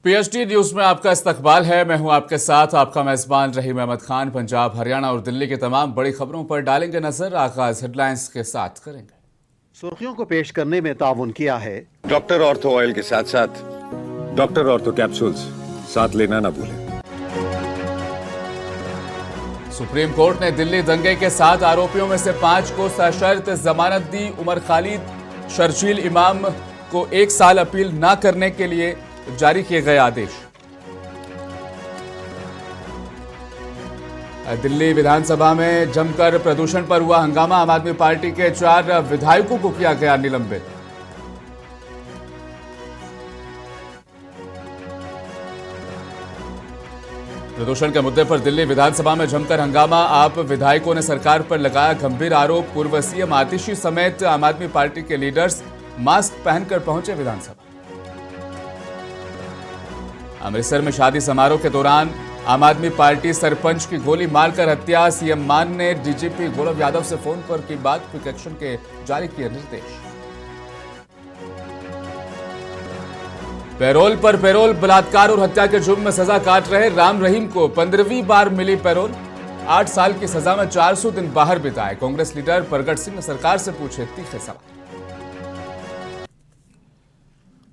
PhD news में आपका इस्तकबाल है। मैं हूं आपके साथ आपका मेजबान रहीम अहमद खान। पंजाब, हरियाणा और दिल्ली की तमाम बड़ी खबरों पर डालेंगे नजर। आगाज हेडलाइंस के साथ करेंगे। सुर्खियों को पेश करने में ताउन किया है डॉक्टर ऑर्थो ऑयल के साथ साथ डॉक्टर ऑर्थो कैप्सूल्स साथ लेना ना भूलें। सुप्रीम कोर्ट ने दिल्ली दंगे के 7 आरोपियों में से 5 को सशर्त जमानत दी। उमर खालिद, शर्जील इमाम को 1 साल अपील न करने के लिए जारी किए गए आदेश। दिल्ली विधानसभा में जमकर प्रदूषण पर हुआ हंगामा। आम आदमी पार्टी के 4 विधायकों को किया गया निलंबित। प्रदूषण के मुद्दे पर दिल्ली विधानसभा में जमकर हंगामा। आप विधायकों ने सरकार पर लगाया गंभीर आरोप। पूर्व सीएम आतिशी समेत आम आदमी पार्टी के लीडर्स मास्क पहनकर पहुंचे विधानसभा। अमृतसर में शादी समारोह के दौरान आम आदमी पार्टी सरपंच की गोली मारकर हत्या। सीएम मान ने डीजीपी गौरव यादव से फोन पर की बात। क्विक एक्शन के जारी किए निर्देश। पैरोल पर पैरोल, बलात्कार और हत्या के जुर्म में सजा काट रहे राम रहीम को 15वीं बार मिली पैरोल। 8 साल की सजा में 400 दिन बाहर बिताए। कांग्रेस लीडर प्रगट सिंह ने सरकार से पूछे तीखे सवाल।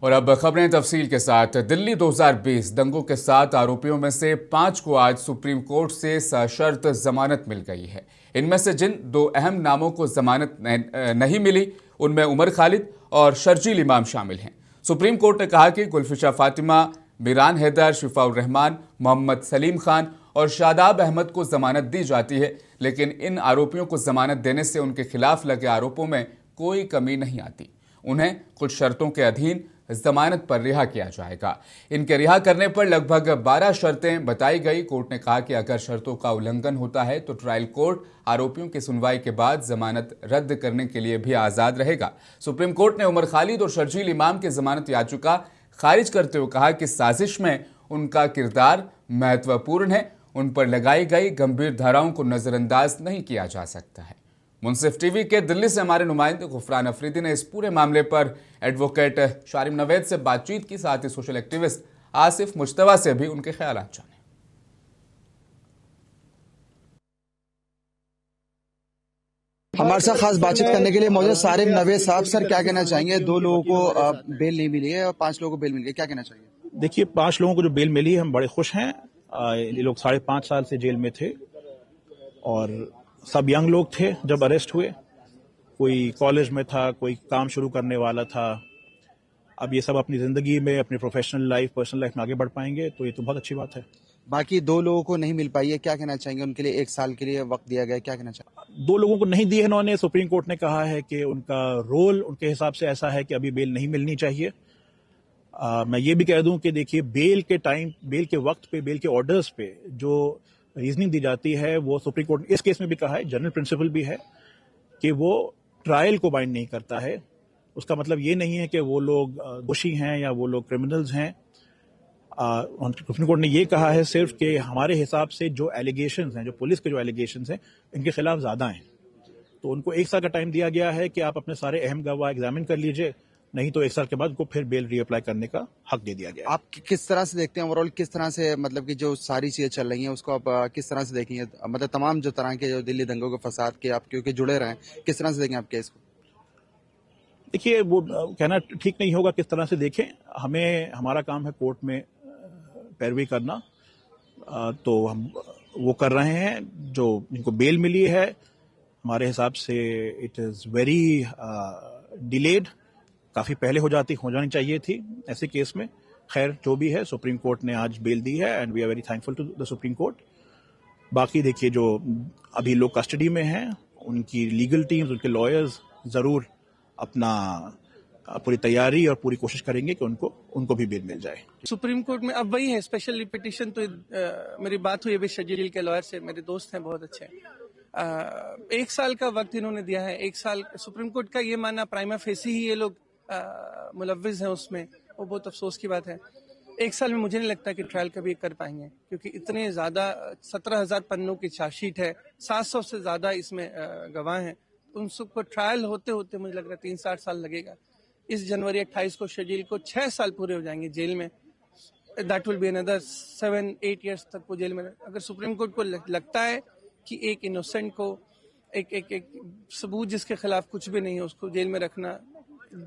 और अब खबरें तफसील के साथ। दिल्ली 2020 दंगों के 7 आरोपियों में से 5 को आज सुप्रीम कोर्ट से सशर्त जमानत मिल गई है। इनमें से जिन 2 अहम नामों को जमानत नहीं मिली उनमें उमर खालिद और शर्जील इमाम शामिल हैं। सुप्रीम कोर्ट ने कहा कि गुलफिशा फातिमा, मिरान हैदर, शिफाउर रहमान, मोहम्मद सलीम खान और शादाब अहमद को जमानत दी जाती है, लेकिन इन आरोपियों को जमानत देने से उनके खिलाफ लगे आरोपों में कोई कमी नहीं आती। उन्हें कुछ शर्तों के अधीन जमानत पर रिहा किया जाएगा। इनके रिहा करने पर लगभग 12 शर्तें बताई गई। कोर्ट ने कहा कि अगर शर्तों का उल्लंघन होता है तो ट्रायल कोर्ट आरोपियों की सुनवाई के बाद जमानत रद्द करने के लिए भी आजाद रहेगा। सुप्रीम कोर्ट ने उमर खालिद और शर्जील इमाम की जमानत याचिका खारिज करते हुए कहा कि साजिश में उनका किरदार महत्वपूर्ण है। उन पर लगाई गई गंभीर धाराओं को नजरअंदाज नहीं किया जा सकता है। मुंसिफ टीवी के दिल्ली से हमारे नुमाइंदे गुफरान अफरीदी ने इस पूरे मामले पर एडवोकेट शारिम नवेद से बातचीत की, साथ ही सोशल एक्टिविस्ट आसिफ मुश्तबा से भी उनके ख्यालात जाने। हमारे साथ खास बातचीत करने के लिए मौजूद शारिम नवेद साहब। सर, क्या कहना चाहेंगे? 2 लोगों को बेल नहीं मिली है और 5 लोगों को बेल मिल गई, क्या कहना चाहिए? देखिए, 5 लोगों को जो बेल मिली है हम बड़े खुश हैं। ये लोग 5.5 साल से जेल में थे और सब यंग लोग थे जब अरेस्ट हुए। कोई कॉलेज में था, कोई काम शुरू करने वाला था। अब ये सब अपनी जिंदगी में, अपनी प्रोफेशनल लाइफ, पर्सनल लाइफ में आगे बढ़ पाएंगे, तो ये तो बहुत अच्छी बात है। बाकी 2 लोगों को नहीं मिल पाई है, क्या कहना चाहेंगे? उनके लिए 1 साल के लिए वक्त दिया गया, क्या कहना चाहेंगे? 2 लोगों को नहीं दिए इन्होंने। सुप्रीम कोर्ट ने कहा है कि उनका रोल उनके हिसाब से ऐसा है कि अभी बेल नहीं मिलनी चाहिए। मैं ये भी कह दूं कि देखिए, बेल के टाइम, बेल के वक्त पे, बेल के ऑर्डर्स पे जो रीजनिंग दी जाती है वो सुप्रीम कोर्ट ने इस केस में भी कहा है, जनरल प्रिंसिपल भी है कि वो ट्रायल को बाइंड नहीं करता है। उसका मतलब ये नहीं है कि वो लोग दोषी हैं या वो लोग क्रिमिनल्स हैं। सुप्रीम कोर्ट ने ये कहा है सिर्फ कि हमारे हिसाब से जो एलिगेशंस हैं, जो पुलिस के जो एलिगेशंस हैं, इनके खिलाफ ज्यादा हैं, तो उनको 1 साल का टाइम दिया गया है कि आप अपने सारे अहम गवाह एग्जामिन कर लीजिए, नहीं तो 1 साल के बाद उनको फिर बेल रीअप्लाई करने का हक दे दिया गया। आप किस तरह से देखते हैं ओवरऑल? किस तरह से, मतलब कि जो सारी चीजें चल रही हैं उसको आप किस तरह से देखेंगे? मतलब तमाम जो तरह के जो दिल्ली दंगों के फसाद के आप क्योंकि जुड़े रहे, किस तरह से देखें आप केस को? देखिए, वो कहना ठीक नहीं होगा किस तरह से देखें। हमें, हमारा काम है कोर्ट में पैरवी करना, तो हम वो कर रहे हैं। जो जिनको बेल मिली है, हमारे हिसाब से इट इज वेरी डिलेड, काफी पहले हो जानी चाहिए थी ऐसे केस में। खैर, जो भी है, सुप्रीम कोर्ट ने आज बेल दी है and we are very thankful to the Supreme Court. बाकी देखिए, जो अभी लोग कस्टडी में हैं, उनकी लीगल टीम्स, उनके लॉयर्स जरूर अपना पूरी तैयारी और पूरी कोशिश करेंगे कि उनको भी बेल मिल जाए। सुप्रीम कोर्ट में अब वही है, स्पेशल पिटीशन। तो मेरी बात हुई अभी शर्जील के लॉयर से, मेरे दोस्त हैं, बहुत अच्छे हैं। 1 साल का वक्त इन्होंने दिया है। 1 साल सुप्रीम कोर्ट का ये मानना प्राइमा फेसी ही ये लोग मुलव्विज हैं उसमें, वो बहुत अफसोस की बात है। 1 साल में मुझे नहीं लगता कि ट्रायल कभी कर पाएंगे, क्योंकि इतने ज्यादा 17,000 पन्नों की चार्जशीट है, 700 से ज्यादा इसमें गवाह हैं। उन सबको ट्रायल होते होते मुझे लग रहा है 3-4 साल लगेगा। इस जनवरी 28 को शर्जील को 6 साल पूरे हो जाएंगे जेल में। That will be another 7-8 years तक वो जेल में अगर सुप्रीम कोर्ट को लगता है कि एक इनोसेंट को एक सबूत जिसके खिलाफ कुछ भी नहीं है उसको जेल में रखना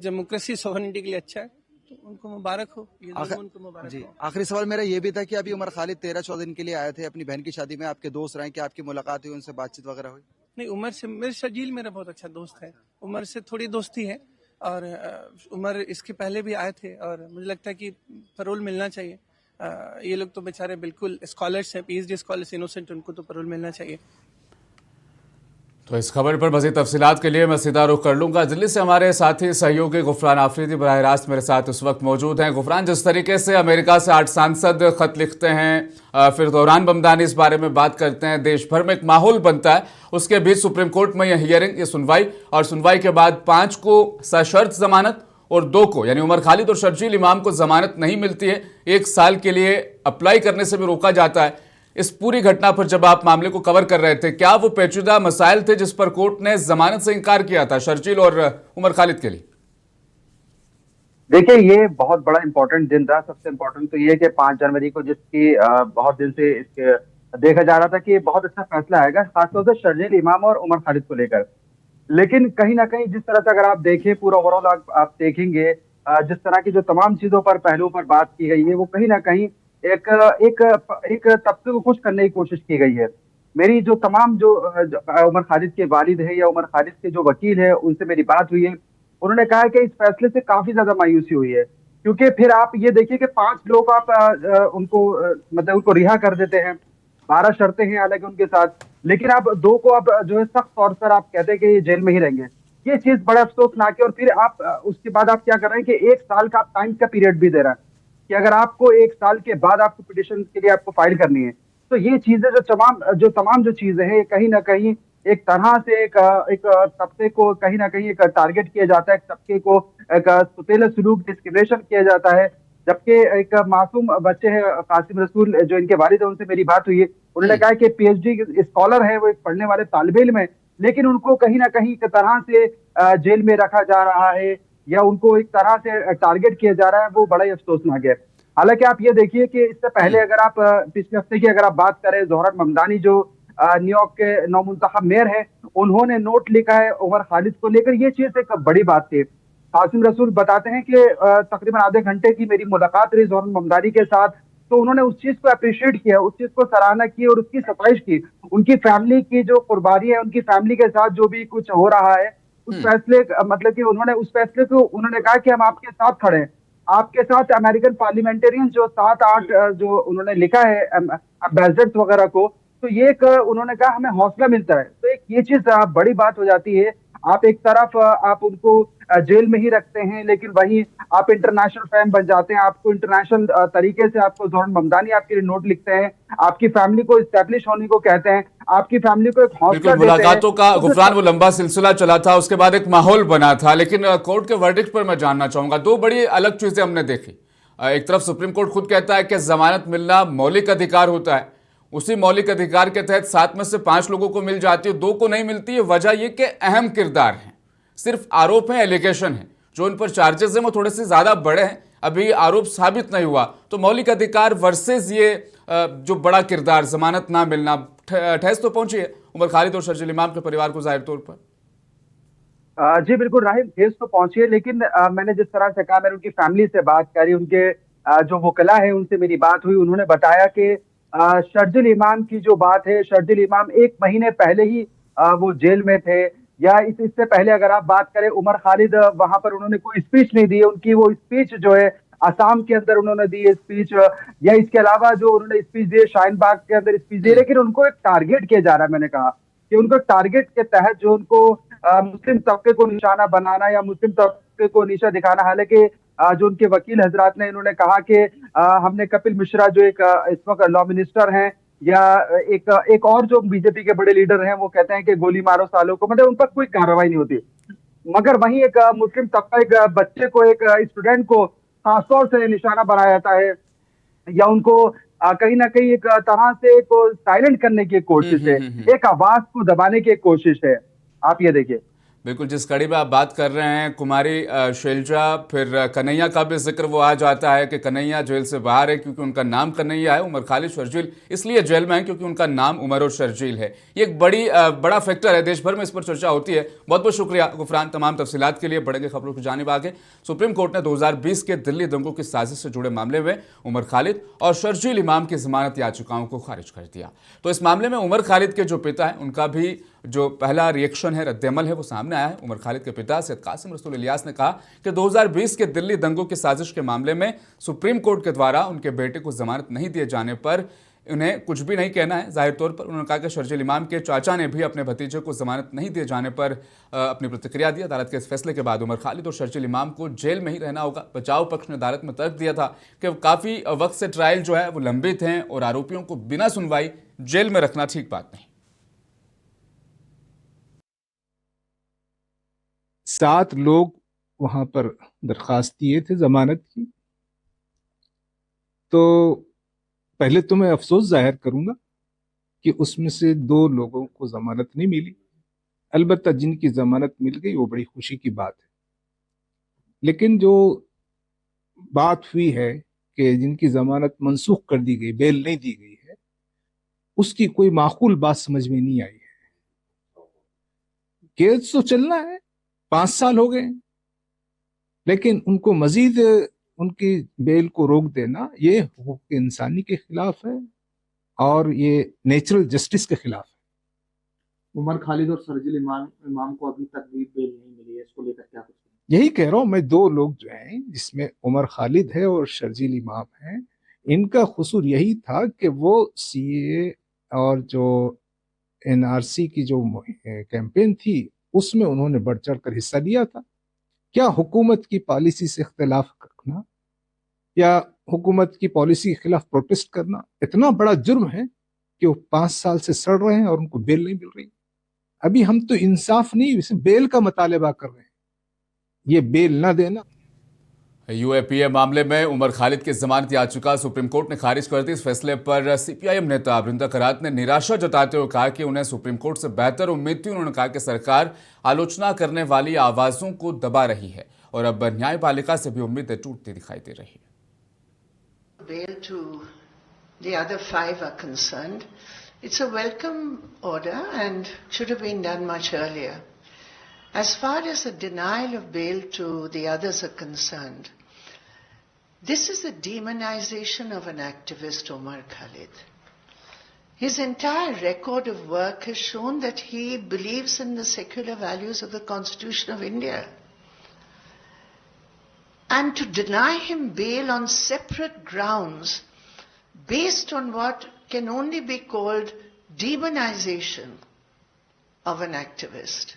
डेमोक्रेसी सॉवरेनिटी के लिए अच्छा है तो उनको मुबारक हो, ये लोग उनको मुबारक जी हो। आखिरी सवाल मेरा ये भी था कि अभी उमर खालिद 13-14 दिन के लिए आए थे अपनी बहन की शादी में, आपके दोस्त रहे, क्या आपकी मुलाकात हुई, उनसे बातचीत वगैरह हुई? नहीं, उमर से मेरे शजील मेरा बहुत अच्छा दोस्त है, उमर से थोड़ी दोस्ती है और उमर इसके पहले भी आए थे और मुझे लगता है कि पैरोल मिलना चाहिए। ये लोग तो बेचारे बिल्कुल स्कॉलर्स हैं, पीएचडी स्कॉलर्स, इनोसेंट, उनको तो पैरोल मिलना चाहिए। तो इस खबर पर मज़ीद तफसीलात के लिए मैं सीधा रुख कर लूँगा। दिल्ली से हमारे साथी सहयोगी गुफरान आफरीदी बराह रास्त मेरे साथ इस वक्त मौजूद हैं। गुफरान, जिस तरीके से अमेरिका से 8 सांसद ख़त लिखते हैं, फिर दौरान बमदानी इस बारे में बात करते हैं, देश भर में एक माहौल बनता है, उसके बीच सुप्रीम कोर्ट में यह हियरिंग, ये सुनवाई, और सुनवाई के बाद 5 को सशर्त जमानत और 2 को यानी उमर खालिद और शर्जील इमाम को जमानत नहीं मिलती है, 1 साल के लिए अप्लाई करने से भी रोका जाता है। इस पूरी घटना पर जब आप मामले को कवर कर रहे थे, क्या वो पेचीदा मसाइल थे जिस पर कोर्ट ने जमानत से इनकार किया था शर्जील और उमर खालिद के लिए? देखिए, ये बहुत बड़ा इंपॉर्टेंट दिन था। सबसे इंपॉर्टेंट तो ये कि 5 जनवरी को जिसकी बहुत दिन से इसके देखा जा रहा था कि बहुत अच्छा फैसला आएगा, खासतौर से शर्जील इमाम और उमर खालिद को लेकर। लेकिन कहीं ना कहीं जिस तरह से अगर आप देखें पूरा ओवरऑल आप देखेंगे, जिस तरह की जो तमाम चीजों पर पहलुओं पर बात की गई है, वो कहीं ना कहीं एक एक एक तबके को खुश करने की कोशिश की गई है। मेरी जो तमाम जो उमर खालिद के वालिद है या उमर खालिद के जो वकील है, उनसे मेरी बात हुई है। उन्होंने कहा है कि इस फैसले से काफी ज्यादा मायूसी हुई है, क्योंकि फिर आप ये देखिए कि 5 लोग आप उनको मतलब उनको रिहा कर देते हैं, 12 शर्तें हैं हालांकि उनके साथ, लेकिन आप 2 को आप जो है सख्त तौर पर आप कहते हैं कि ये जेल में ही रहेंगे। ये चीज बड़ा अफसोसनाक है। और फिर आप उसके बाद आप क्या कर रहे हैं कि 1 साल का आप टाइम का पीरियड भी दे रहा है कि अगर आपको 1 साल के बाद आपको पिटीशन के लिए आपको फाइल करनी है, तो ये चीजें जो तमाम जो चीजें हैं, कहीं ना कहीं एक तरह से एक तबके को कहीं ना कहीं एक टारगेट किया जाता है, एक तबके को एक सुतीले सलूक डिस्क्रिमिनेशन किया जाता है। जबकि एक मासूम बच्चे हैं कासिम रसूल, जो इनके वालिद है, उनसे मेरी बात हुई है। उन्होंने कहा कि पीएचडी स्कॉलर है, वो एक पढ़ने वाले तालिब इल्म है, लेकिन उनको कहीं ना कहीं एक तरह से जेल में रखा जा रहा है या उनको एक तरह से टारगेट किया जा रहा है, वो बड़ा ही अफसोसनाक है। हालांकि आप ये देखिए कि इससे पहले अगर आप पिछले हफ्ते की अगर आप बात करें, जोहरत ममदानी जो न्यूयॉर्क के नौमुंतखब मेयर है, उन्होंने नोट लिखा है उमर खालिद को लेकर। ये चीज एक बड़ी बात थी। कासिम रसूल बताते हैं कि तकरीबन आधे घंटे की मेरी मुलाकात रही जोहरत ममदानी के साथ, तो उन्होंने उस चीज को अप्रिशिएट किया, उस चीज को सराहना की और उसकी सफाइश की। उनकी फैमिली की जो कुर्बानी है, उनकी फैमिली के साथ जो भी कुछ हो रहा है, उस फैसले मतलब कि उन्होंने उस फैसले को उन्होंने कहा कि हम आपके साथ खड़े हैं, आपके साथ अमेरिकन पार्लियामेंटेरियन जो 7-8 जो उन्होंने लिखा है एम्बेसडर्स वगैरह को, तो ये एक उन्होंने कहा हमें हौसला मिलता है। तो एक ये चीज बड़ी बात हो जाती है। आप एक तरफ आप उनको जेल में ही रखते हैं, लेकिन वहीं आप इंटरनेशनल फैम बन जाते हैं, आपको इंटरनेशनल तरीके से आपको जोहरत ममदानी आपके लिए नोट लिखते हैं, आपकी फैमिली को इस्टेब्लिश होने को कहते हैं, आपकी फैमिली को एक हौसला देते हैं। मुलाकातों का गुफरान वो लंबा सिलसिला चला था, उसके बाद एक माहौल बना था, लेकिन कोर्ट के वर्डिक्ट पर मैं जानना चाहूंगा, 2 बड़ी अलग चीजें हमने देखी। एक तरफ सुप्रीम कोर्ट खुद कहता है कि जमानत मिलना मौलिक अधिकार होता है, उसी मौलिक अधिकार के तहत 7 में से 5 लोगों को मिल जाती है, 2 को नहीं मिलती है। वजह यह कि अहम किरदार हैं, सिर्फ आरोप है, एलिगेशन है, जो उन पर चार्जेस हैं वो थोड़े से ज्यादा बड़े हैं, अभी आरोप साबित नहीं हुआ। तो मौलिक अधिकार वर्सेस ये जो बड़ा किरदार, जमानत ना मिलना, ठेस तो पहुंची है उमर खालिद और शर्जील इमाम के परिवार को जाहिर तौर पर। जी बिल्कुल राहिम, ठेस तो पहुंची है, लेकिन मैंने जिस तरह से कहा, मैंने उनकी फैमिली से बात करी, उनके जो वकला है उनसे मेरी बात हुई। उन्होंने बताया कि शर्जील इमाम की जो बात है, शर्जील इमाम 1 महीने पहले ही वो जेल में थे, या इससे पहले अगर आप बात करें उमर खालिद, वहां पर उन्होंने कोई स्पीच नहीं दी है। उनकी वो स्पीच जो है असम के अंदर उन्होंने दी है स्पीच, या इसके अलावा जो उन्होंने स्पीच दी है शाहीन बाग के अंदर स्पीच दी है, लेकिन उनको एक टारगेट किया जा रहा है। मैंने कहा कि उनको टारगेट के तहत जो उनको मुस्लिम तबके को निशाना बनाना या मुस्लिम तबके को नीचा दिखाना। हालांकि जो उनके वकील हजरात ने इन्होंने कहा कि हमने कपिल मिश्रा जो एक इस वक्त लॉ मिनिस्टर हैं, या एक और जो बीजेपी के बड़े लीडर हैं, वो कहते हैं कि गोली मारो सालों को, मतलब उन पर कोई कार्रवाई नहीं होती। मगर वहीं एक मुस्लिम तबका, एक बच्चे को, एक स्टूडेंट को खासतौर से निशाना बनाया जाता है, या उनको कहीं ना कहीं एक तरह से साइलेंट करने की कोशिश है, एक आवाज को दबाने की कोशिश है। आप ये देखिए। बिल्कुल, जिस कड़ी में आप बात कर रहे हैं, कुमारी शैलजा, फिर कन्हैया का भी जिक्र वो आ जाता है कि कन्हैया जेल से बाहर है क्योंकि उनका नाम कन्हैया है। उमर खालिद शर्जील इसलिए जेल में है क्योंकि उनका नाम उमर और शर्जील है। ये एक बड़ा फैक्टर है, देश भर में इस पर चर्चा होती है। बहुत बहुत शुक्रिया गुफरान, तमाम तफसीलात के लिए। बढ़ेंगे खबरों की जानिब आगे। सुप्रीम कोर्ट ने 2020 के दिल्ली दंगों की साजिश से जुड़े मामले में उमर खालिद और शर्जील इमाम की जमानत याचिकाओं को खारिज कर दिया। तो इस मामले में उमर खालिद के जो पिता हैं, उनका भी जो पहला रिएक्शन है, रद्दअमल है, वो सामने आया है। उमर खालिद के पिता सैयद कासिम रसूल इलियास ने कहा कि 2020 के दिल्ली दंगों की साजिश के मामले में सुप्रीम कोर्ट के द्वारा उनके बेटे को जमानत नहीं दिए जाने पर उन्हें कुछ भी नहीं कहना है। जाहिर तौर पर उन्होंने कहा कि शर्जील इमाम के चाचा ने भी अपने भतीजे को जमानत नहीं दिए जाने पर अपनी प्रतिक्रिया दी। अदालत के इस फैसले के बाद उमर खालिद और शर्जील इमाम को जेल में ही रहना होगा। बचाव पक्ष ने अदालत में तर्क दिया था कि काफ़ी वक्त से ट्रायल जो है वो लंबित हैं और आरोपियों को बिना सुनवाई जेल में रखना ठीक बात नहीं। 7 लोग वहां पर दरखास्त दिए थे जमानत की। तो पहले तो मैं अफसोस जाहिर करूंगा कि उसमें से 2 लोगों को जमानत नहीं मिली। अलबत्ता जिनकी जमानत मिल गई वो बड़ी खुशी की बात है। लेकिन जो बात हुई है कि जिनकी जमानत मनसूख कर दी गई, बेल नहीं दी गई है, उसकी कोई माकूल बात समझ में नहीं आई है। केस तो चलना है, 5 साल हो गए, लेकिन उनको मजीद उनकी बेल को रोक देना ये हुकूक इंसानी के खिलाफ है और ये नेचुरल जस्टिस के खिलाफ है। उमर खालिद और शर्जील इमाम को अभी तक भी बेल नहीं मिली है, इसको लेकर क्या कुछ? यही कह रहा हूं मैं, 2 लोग जो हैं जिसमें उमर खालिद है और शर्जील इमाम है, इनका कसूर यही था कि वो सीए और जो एनआरसी की जो कैंपेन थी उसमें उन्होंने बढ़ चढ़ कर हिस्सा लिया था। क्या हुकूमत की पॉलिसी से इख्तिलाफ रखना या हुकूमत की पॉलिसी के खिलाफ प्रोटेस्ट करना इतना बड़ा जुर्म है कि वो 5 साल से सड़ रहे हैं और उनको बेल नहीं मिल रही? अभी हम तो इंसाफ नहीं, इसे बेल का मुतालबा कर रहे हैं, ये बेल ना देना। यूएपीए मामले में उमर खालिद की जमानत याचिका सुप्रीम कोर्ट ने खारिज कर दी। इस फैसले पर सीपीआईएम नेता बृंदा करात ने निराशा जताते हुए कहा कि उन्हें सुप्रीम कोर्ट से बेहतर उम्मीद थी। उन्होंने कहा कि सरकार आलोचना करने वाली आवाजों को दबा रही है और अब न्यायपालिका से भी उम्मीदें टूटती दिखाई दे रही है। Bail to the other 5 are concerned, it's a welcome order and should have been done much earlier. As far as the denial of bail to the others are concerned, this is a demonization of an activist, Umar Khalid. His entire record of work has shown that he believes in the secular values of the Constitution of India. And to deny him bail on separate grounds based on what can only be called demonization of an activist.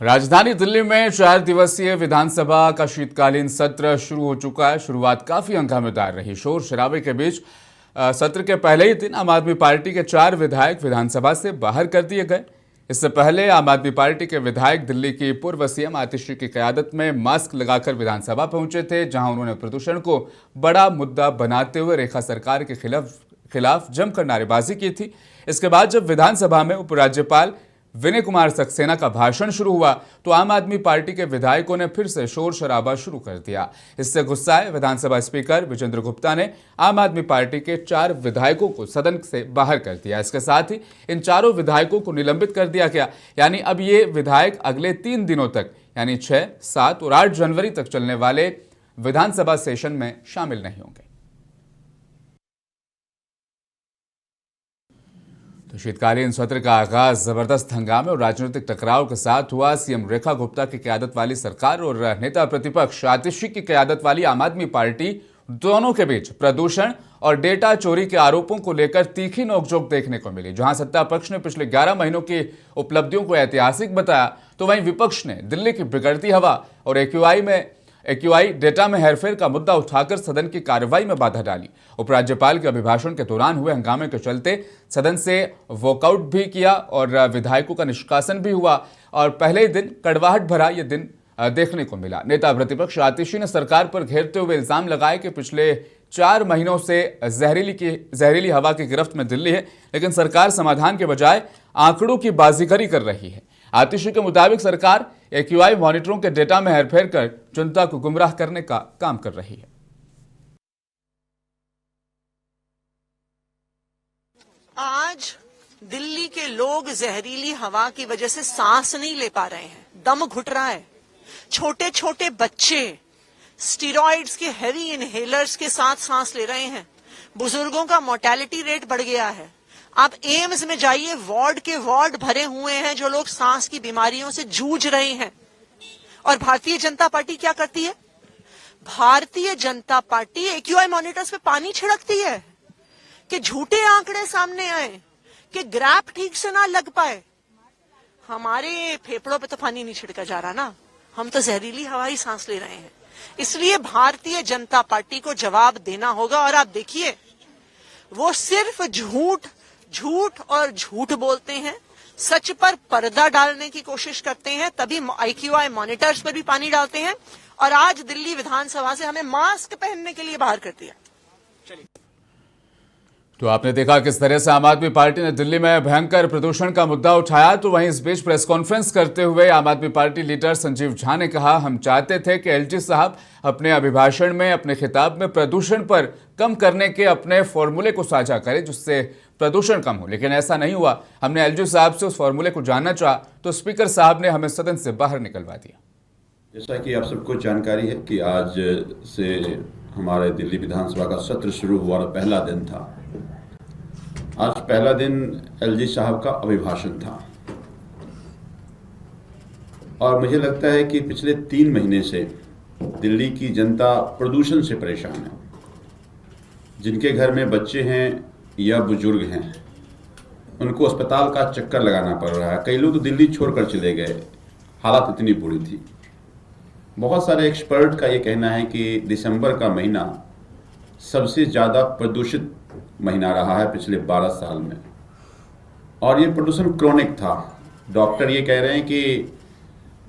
राजधानी दिल्ली में 4 दिवसीय विधानसभा का शीतकालीन सत्र शुरू हो चुका है। शुरुआत काफी हंगामेदार रही। शोर शराबे के बीच सत्र के पहले ही दिन आम आदमी पार्टी के 4 विधायक विधानसभा से बाहर कर दिए गए। इससे पहले आम आदमी पार्टी के विधायक दिल्ली की पूर्व सीएम आतिशी की क़यादत में मास्क लगाकर विधानसभा पहुंचे थे, जहां उन्होंने प्रदूषण को बड़ा मुद्दा बनाते हुए रेखा सरकार के खिलाफ जमकर नारेबाजी की थी। इसके बाद जब विधानसभा में उपराज्यपाल विनय कुमार सक्सेना का भाषण शुरू हुआ तो आम आदमी पार्टी के विधायकों ने फिर से शोर शराबा शुरू कर दिया। इससे गुस्साए विधानसभा स्पीकर विजेंद्र गुप्ता ने आम आदमी पार्टी के 4 विधायकों को सदन से बाहर कर दिया। इसके साथ ही इन 4 विधायकों को निलंबित कर दिया गया। यानी अब ये विधायक अगले 3 दिनों तक यानी 6, 7 और 8 जनवरी तक चलने वाले विधानसभा सेशन में शामिल नहीं होंगे। तो शीतकालीन सत्र का आगाज जबरदस्त हंगामे और राजनीतिक टकराव के साथ हुआ। सीएम रेखा गुप्ता की क़यादत वाली सरकार और नेता प्रतिपक्ष आतिशी की क़यादत वाली आम आदमी पार्टी दोनों के बीच प्रदूषण और डेटा चोरी के आरोपों को लेकर तीखी नोकझोंक देखने को मिली। जहां सत्ता पक्ष ने पिछले 11 महीनों की उपलब्धियों को ऐतिहासिक बताया, तो वहीं विपक्ष ने दिल्ली की बिगड़ती हवा और एक्यूआई डेटा में हेरफेर का मुद्दा उठाकर सदन की कार्रवाई में बाधा डाली। उपराज्यपाल के अभिभाषण के दौरान हुए हंगामे के चलते सदन से वॉकआउट भी किया और विधायकों का निष्कासन भी हुआ और पहले दिन कड़वाहट भरा ये दिन देखने को मिला। नेता प्रतिपक्ष आतिशी ने सरकार पर घेरते हुए इल्जाम लगाए कि पिछले 4 महीनों से जहरीली हवा की गिरफ्त में दिल्ली है, लेकिन सरकार समाधान के बजाय आंकड़ों की बाजीगरी कर रही है। आतिशी के मुताबिक सरकार AQI मॉनिटरों के डेटा में हेरफेर कर जनता को गुमराह करने का काम कर रही है। आज दिल्ली के लोग जहरीली हवा की वजह से सांस नहीं ले पा रहे हैं, दम घुट रहा है। छोटे छोटे बच्चे स्टीरॉइड्स के हेवी इनहेलर्स के साथ सांस ले रहे हैं। बुजुर्गों का मोर्टेलिटी रेट बढ़ गया है। आप एम्स में जाइए, वार्ड के वार्ड भरे हुए हैं जो लोग सांस की बीमारियों से जूझ रहे हैं। और भारतीय जनता पार्टी क्या करती है? Bharatiya Janata party AQI monitors पे पानी छिड़कती है कि झूठे आंकड़े सामने आए, कि ग्राफ ठीक से ना लग पाए। हमारे फेफड़ों पे तो पानी नहीं छिड़का जा रहा ना, हम तो जहरीली हवा ही सांस ले रहे हैं। इसलिए भारतीय जनता पार्टी को जवाब देना होगा। और आप देखिए, वो सिर्फ झूठ और झूठ बोलते हैं, सच पर पर्दा डालने की कोशिश करते हैं, तभी AQI मॉनिटर्स पर भी पानी डालते हैं। और आज दिल्ली विधानसभा से हमें मास्क पहनने के लिए बाहर कर दिया। चलिए, तो आपने देखा किस तरह से आम आदमी पार्टी ने दिल्ली में भयंकर प्रदूषण का मुद्दा उठाया। तो वहीं इस बीच प्रेस कॉन्फ्रेंस करते हुए आम आदमी पार्टी लीडर संजीव झा ने कहा, हम चाहते थे कि LG साहब अपने अभिभाषण में, अपने खिताब में प्रदूषण पर कम करने के अपने फॉर्मूले को साझा करें जिससे प्रदूषण कम हो, लेकिन ऐसा नहीं हुआ। हमने LG साहब से उस फॉर्मूले को जानना चाहा तो स्पीकर साहब ने हमें सदन से बाहर निकलवा दिया। जैसा कि आप सबको जानकारी है कि आज से हमारे दिल्ली विधानसभा का सत्र शुरू हुआ और पहला दिन था। आज पहला दिन LG साहब का अभिभाषण था और मुझे लगता है कि पिछले 3 महीने से दिल्ली की जनता प्रदूषण से परेशान है। जिनके घर में बच्चे हैं या बुजुर्ग हैं, उनको अस्पताल का चक्कर लगाना पड़ रहा है। कई लोग तो दिल्ली छोड़कर चले गए, हालात इतनी बुरी थी। बहुत सारे एक्सपर्ट का ये कहना है कि दिसंबर का महीना सबसे ज़्यादा प्रदूषित महीना रहा है पिछले 12 साल में, और ये प्रदूषण क्रोनिक था। डॉक्टर ये कह रहे हैं कि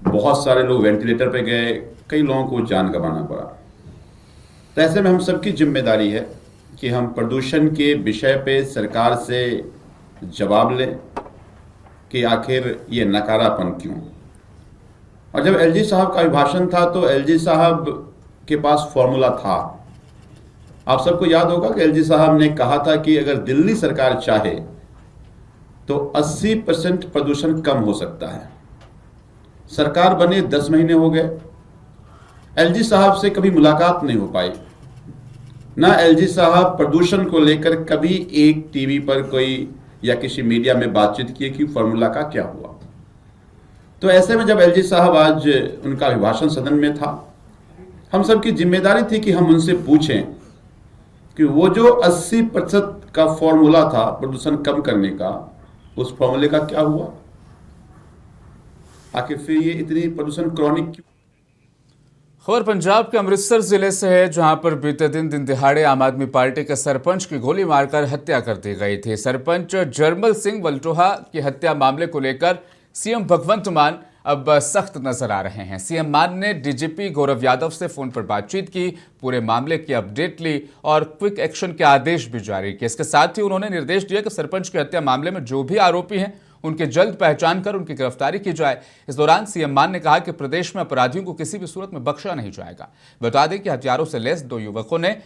बहुत सारे लोग वेंटिलेटर पे गए, कई लोगों को जान गंवाना पड़ा। तो ऐसे में हम सबकी जिम्मेदारी है कि हम प्रदूषण के विषय पे सरकार से जवाब लें कि आखिर ये नकारापन क्यों। और जब LG साहब का अभिभाषण था तो LG साहब के पास फॉर्मूला था। आप सबको याद होगा कि LG साहब ने कहा था कि अगर दिल्ली सरकार चाहे तो 80% प्रदूषण कम हो सकता है। सरकार बने 10 महीने हो गए, LG साहब से कभी मुलाकात नहीं हो पाई। ना LG साहब प्रदूषण को लेकर कभी एक टीवी पर कोई या किसी मीडिया में बातचीत किए कि फॉर्मूला का क्या हुआ। तो ऐसे में जब LG साहब आज उनका अभिभाषण सदन में था, हम सबकी जिम्मेदारी थी कि हम उनसे पूछें कि वो जो 80% का फॉर्मूला था प्रदूषण कम करने का, उस फॉर्मूले का क्या हुआ। आखिर फिर ये इतनी प्रदूषण क्रोनिक क्यों। खबर पंजाब के अमृतसर जिले से है, जहां पर बीते दिन दिहाड़े आम आदमी पार्टी के सरपंच की गोली मारकर हत्या कर दी गई थी। सरपंच जरमल सिंह वल्टोहा की हत्या मामले को लेकर CM भगवंत मान अब सख्त नजर आ रहे हैं। CM मान ने DGP गौरव यादव से फोन पर बातचीत की, पूरे मामले की अपडेट ली और क्विक एक्शन के आदेश भी जारी किए। इसके साथ ही उन्होंने निर्देश दिया कि सरपंच की हत्या मामले में जो भी आरोपी हैं उनकी जल्द पहचान कर उनकी गिरफ्तारी की जाए। इस दौरान CM मान ने कहा कि प्रदेश में अपराधियों को किसी भी सूरत में बख्शा नहीं जाएगा। बता दें कि हथियारों से लैस 2 युवकों ने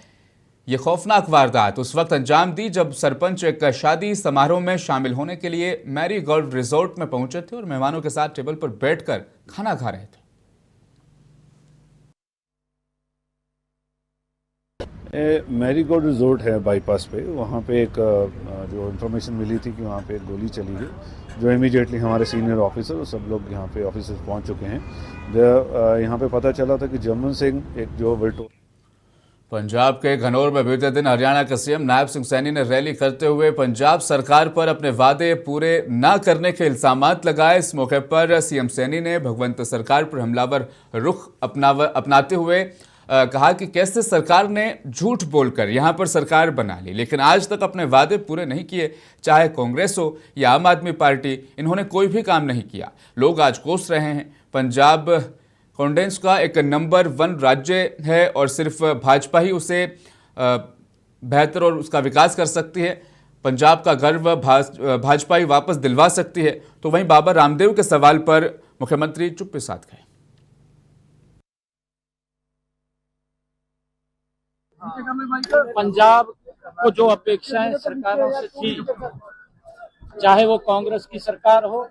ये खौफनाक वारदात उस वक्त अंजाम दी जब सरपंच एक शादी समारोह में शामिल होने के लिए मैरी गोल्ड रिजॉर्ट में पहुंचे थे और मेहमानों के साथ टेबल पर बैठकर खाना खा रहे थे। मैरी गोल्ड रिजॉर्ट है बाईपास पे, वहाँ पे एक जो इन्फॉर्मेशन मिली थी कि वहाँ पे एक गोली चली गई, जो इमीडिएटली हमारे सीनियर ऑफिसर और सब लोग यहाँ पे ऑफिसर्स पहुँच चुके हैं। यहाँ पे पता चला था कि जर्मन सिंह एक जो विल्टो। पंजाब के घनौर में बीते दिन हरियाणा के CM नायब सिंह सैनी ने रैली करते हुए पंजाब सरकार पर अपने वादे पूरे न करने के इल्जामात लगाए। इस मौके पर CM सैनी ने भगवंत सरकार पर हमलावर रुख अपनाते हुए कहा कि कैसे सरकार ने झूठ बोलकर यहां पर सरकार बना ली, लेकिन आज तक अपने वादे पूरे नहीं किए। चाहे कांग्रेस हो या आम आदमी पार्टी, इन्होंने कोई भी काम नहीं किया। लोग आज कोस रहे हैं। पंजाब कॉन्डेंस का एक नंबर 1 राज्य है और सिर्फ भाजपा ही उसे बेहतर और उसका विकास कर सकती है। पंजाब का गर्व भाजपाई वापस दिलवा सकती है, तो वहीं बाबा रामदेव के सवाल पर मुख्यमंत्री चुप्पी साध गए। पंजाब को जो अपेक्षाएं सरकारों से थी, चाहे वो कांग्रेस की सरकार हो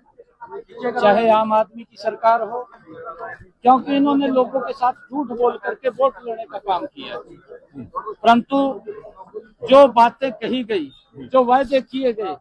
चाहे आम आदमी की सरकार हो, क्योंकि इन्होंने लोगों के साथ झूठ बोल करके वोट लेने का काम किया, परंतु जो बातें कही गई, जो वायदे किए गए।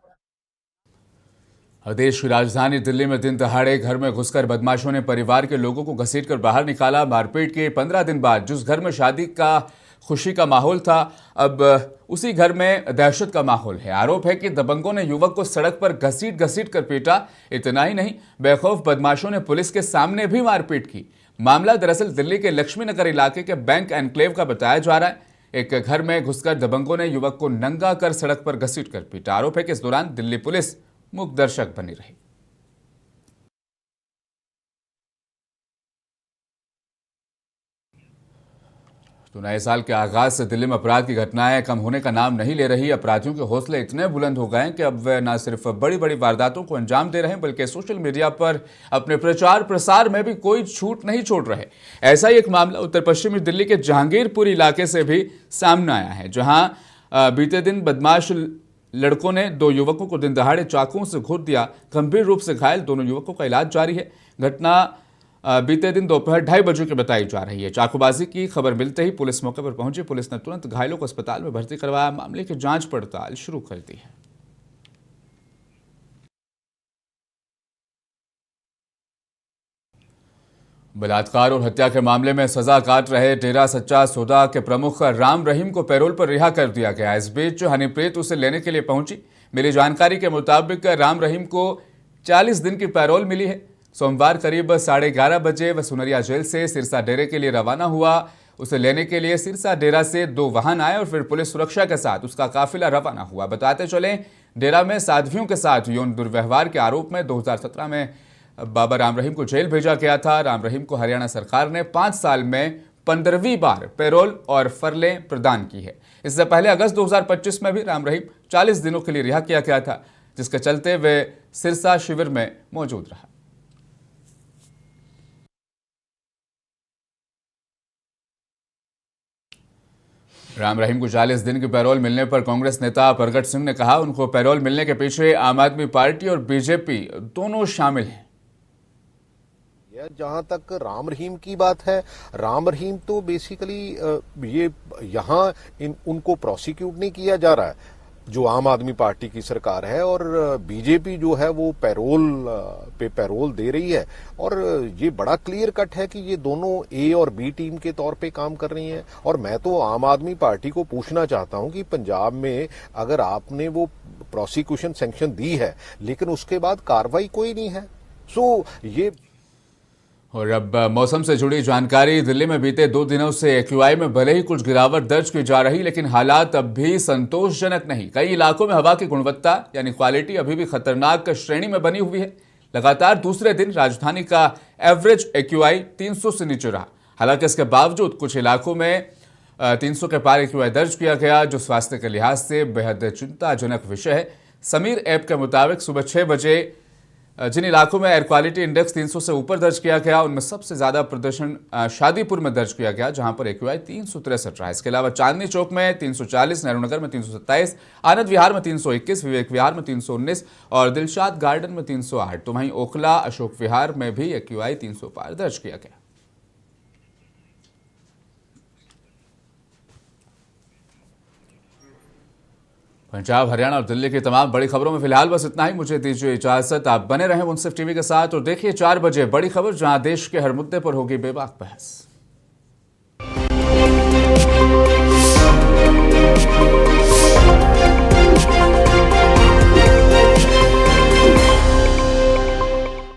देश की राजधानी दिल्ली में दिन दहाड़े घर में घुसकर बदमाशों ने परिवार के लोगों को घसीटकर बाहर निकाला। मारपीट के 15 दिन बाद जिस घर में शादी का खुशी का माहौल था, अब उसी घर में दहशत का माहौल है। आरोप है कि दबंगों ने युवक को सड़क पर घसीट कर पीटा। इतना ही नहीं, बेखौफ बदमाशों ने पुलिस के सामने भी मारपीट की। मामला दरअसल दिल्ली के लक्ष्मी नगर इलाके के बैंक एनक्लेव का बताया जा रहा है। एक घर में घुसकर दबंगों ने युवक को नंगा कर सड़क पर घसीट कर पीटा। आरोप है कि इस दौरान दिल्ली पुलिस मूक दर्शक बनी रही। तो नए साल के आगाज से दिल्ली में अपराध की घटनाएं कम होने का नाम नहीं ले रही। अपराधियों के हौसले इतने बुलंद हो गए हैं कि अब वे न सिर्फ बड़ी बड़ी वारदातों को अंजाम दे रहे हैं, बल्कि सोशल मीडिया पर अपने प्रचार प्रसार में भी कोई छूट नहीं छोड़ रहे। ऐसा ही एक मामला उत्तर पश्चिमी दिल्ली के जहांगीरपुर इलाके से भी सामने आया है, जहां बीते दिन बदमाश लड़कों ने 2 युवकों को दिन दहाड़े चाकुओं से घोट दिया। गंभीर रूप से घायल दोनों युवकों का इलाज जारी है। घटना बीते दिन दोपहर 2:30 बजे की बताई जा रही है। चाकूबाजी की खबर मिलते ही पुलिस मौके पर पहुंची। पुलिस ने तुरंत घायलों को अस्पताल में भर्ती करवाया। मामले की जांच पड़ताल शुरू कर दी है। बलात्कार और हत्या के मामले में सजा काट रहे डेरा सच्चा सौदा के प्रमुख राम रहीम को पैरोल पर रिहा कर दिया गया। इस बीच हनीप्रीत उसे लेने के लिए पहुंची। मिली जानकारी के मुताबिक राम रहीम को 40 दिन की पैरोल मिली है। सोमवार करीब 11:30 बजे वह सुनरिया जेल से सिरसा डेरे के लिए रवाना हुआ। उसे लेने के लिए सिरसा डेरा से 2 वाहन आए और फिर पुलिस सुरक्षा के साथ उसका काफिला रवाना हुआ। बताते चले, डेरा में साध्वियों के साथ यौन दुर्व्यवहार के आरोप में 2017 में बाबा राम रहीम को जेल भेजा गया था। राम रहीम को हरियाणा सरकार ने 5 साल में 15वीं बार पैरोल और फरलें प्रदान की है। इससे पहले अगस्त 2025 में भी राम रहीम 40 दिनों के लिए रिहा किया गया था, जिसके चलते वे सिरसा शिविर में मौजूद रहा। राम रहीम को 40 दिन की पैरोल मिलने पर कांग्रेस नेता प्रगट सिंह ने कहा, उनको पैरोल मिलने के पीछे आम आदमी पार्टी और बीजेपी दोनों शामिल हैं। जहां तक राम रहीम की बात है, राम रहीम तो बेसिकली ये यहाँ उनको प्रोसिक्यूट नहीं किया जा रहा है, जो आम आदमी पार्टी की सरकार है, और बीजेपी जो है वो पैरोल दे रही है। और ये बड़ा क्लियर कट है कि ये दोनों ए और बी टीम के तौर पे काम कर रही हैं। और मैं तो आम आदमी पार्टी को पूछना चाहता हूं कि पंजाब में अगर आपने वो प्रोसिक्यूशन सैंक्शन दी है, लेकिन उसके बाद कार्रवाई कोई नहीं है, सो ये। और अब मौसम से जुड़ी जानकारी। दिल्ली में बीते 2 दिनों से एक्यूआई में भले ही कुछ गिरावट दर्ज की जा रही, लेकिन हालात अब भी संतोषजनक नहीं। कई इलाकों में हवा की गुणवत्ता यानी क्वालिटी अभी भी खतरनाक श्रेणी में बनी हुई है। लगातार दूसरे दिन राजधानी का एवरेज एक्यूआई 300 से नीचे रहा। हालांकि इसके बावजूद कुछ इलाकों में 300 के पार एक्यूआई दर्ज किया गया, जो स्वास्थ्य के लिहाज से बेहद चिंताजनक विषय है। समीर ऐप के मुताबिक सुबह 6 बजे जिन इलाकों में एयर क्वालिटी इंडेक्स 300 से ऊपर दर्ज किया गया, उनमें सबसे ज्यादा प्रदर्शन शादीपुर में दर्ज किया गया, जहां पर एक्यूआई 363 रहा। इसके अलावा चांदनी चौक में 340, नेहरू नगर में 327, आनंद विहार में 321, विवेक विहार में 319 और दिलशाद गार्डन में 308। तो वहीं ओखला, अशोक विहार में भी एक्यूआई 300 पार दर्ज किया गया। पंजाब, हरियाणा और दिल्ली की तमाम बड़ी खबरों में फिलहाल बस इतना ही। मुझे दीजिए इजाजत। आप बने रहें मुंसिफ टीवी के साथ और देखिए 4 बजे बड़ी खबर, जहां देश के हर मुद्दे पर होगी बेबाक बहस।